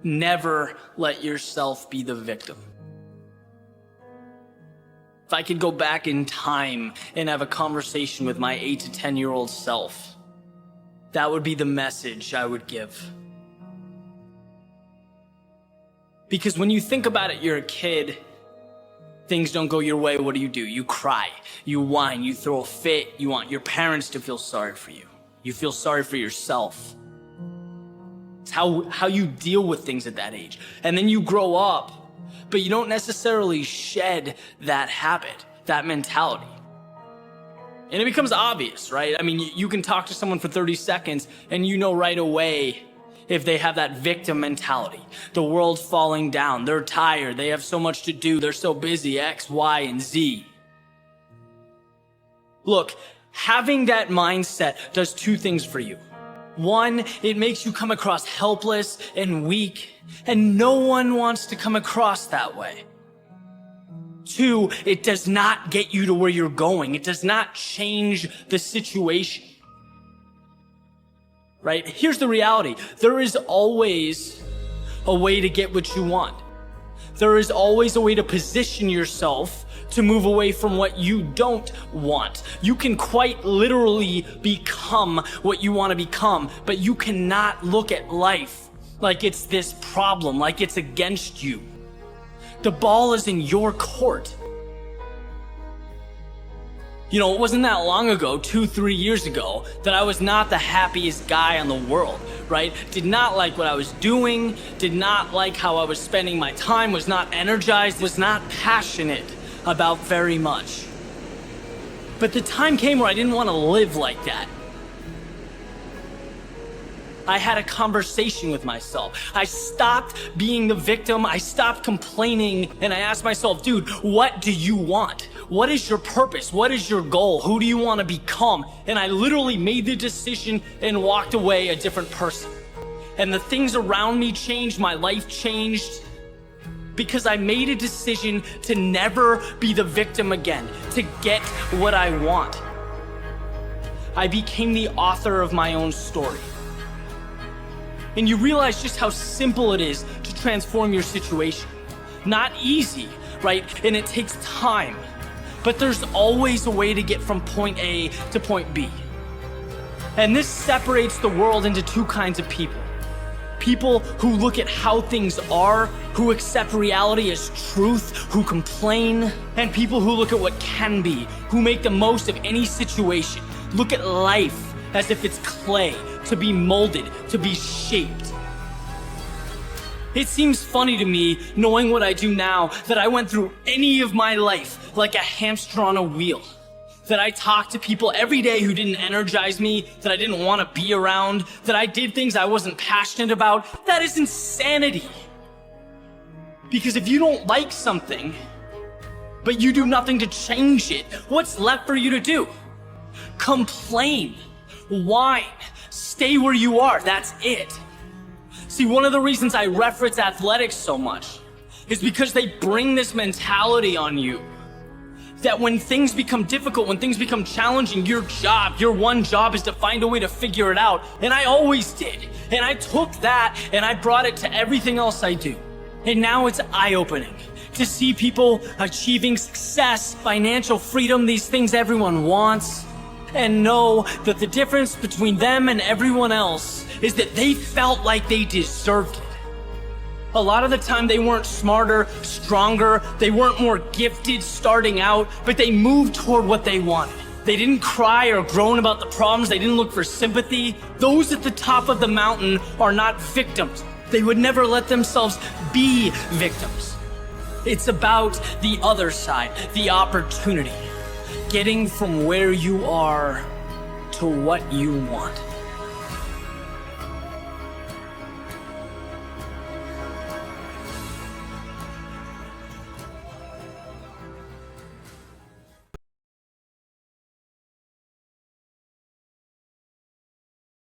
Never let yourself be the victim. If I could go back in time and have a conversation with my 8 to 10-year-old self, that would be the message I would give. Because when you think about it, you're a kid, things don't go your way, what do? You cry, you whine, you throw a fit, you want your parents to feel sorry for you. You feel sorry for yourself. It's how you deal with things at that age. And then you grow up, but you don't necessarily shed that habit, that mentality. And it becomes obvious, right? I mean, you can talk to someone for 30 seconds and you know right away if they have that victim mentality. The world's falling down, they're tired, they have so much to do, they're so busy, X, Y, and Z. Look, having that mindset does two things for you. One, it makes you come across helpless and weak, and no one wants to come across that way. Two, it does not get you to where you're going. It does not change the situation. Right? Here's the reality. There is always a way to get what you want. There is always a way to position yourself to move away from what you don't want. You can quite literally become what you want to become, but you cannot look at life like it's this problem, like it's against you. The ball is in your court. You know, it wasn't that long ago, 2-3 years ago, that I was not the happiest guy in the world, right? Did not like what I was doing, did not like how I was spending my time, was not energized, was not passionate about very much. But the time came where I didn't want to live like that. I had a conversation with myself. I stopped being the victim, I stopped complaining, and I asked myself, dude, what do you want? What is your purpose? What is your goal? Who do you want to become? And I literally made the decision and walked away a different person. And the things around me changed, my life changed, because I made a decision to never be the victim again, to get what I want. I became the author of my own story. And you realize just how simple it is to transform your situation. Not easy, right? And it takes time. But there's always a way to get from point A to point B. And this separates the world into two kinds of people. People who look at how things are, who accept reality as truth, who complain, and people who look at what can be, who make the most of any situation. Look at life as if it's clay, to be molded, to be shaped. It seems funny to me, knowing what I do now, that I went through any of my life like a hamster on a wheel. That I talked to people every day who didn't energize me, that I didn't want to be around, that I did things I wasn't passionate about. That is insanity. Because if you don't like something, but you do nothing to change it, what's left for you to do? Complain, whine, stay where you are, that's it. See, one of the reasons I reference athletics so much is because they bring this mentality on you that when things become difficult, when things become challenging, your one job is to find a way to figure it out. And I always did. And I took that and I brought it to everything else I do. And now it's eye-opening to see people achieving success, financial freedom, these things everyone wants, and know that the difference between them and everyone else is that they felt like they deserved it. A lot of the time they weren't smarter, stronger, they weren't more gifted starting out, but they moved toward what they wanted. They didn't cry or groan about the problems, they didn't look for sympathy. Those at the top of the mountain are not victims. They would never let themselves be victims. It's about the other side, the opportunity. Getting from where you are to what you want.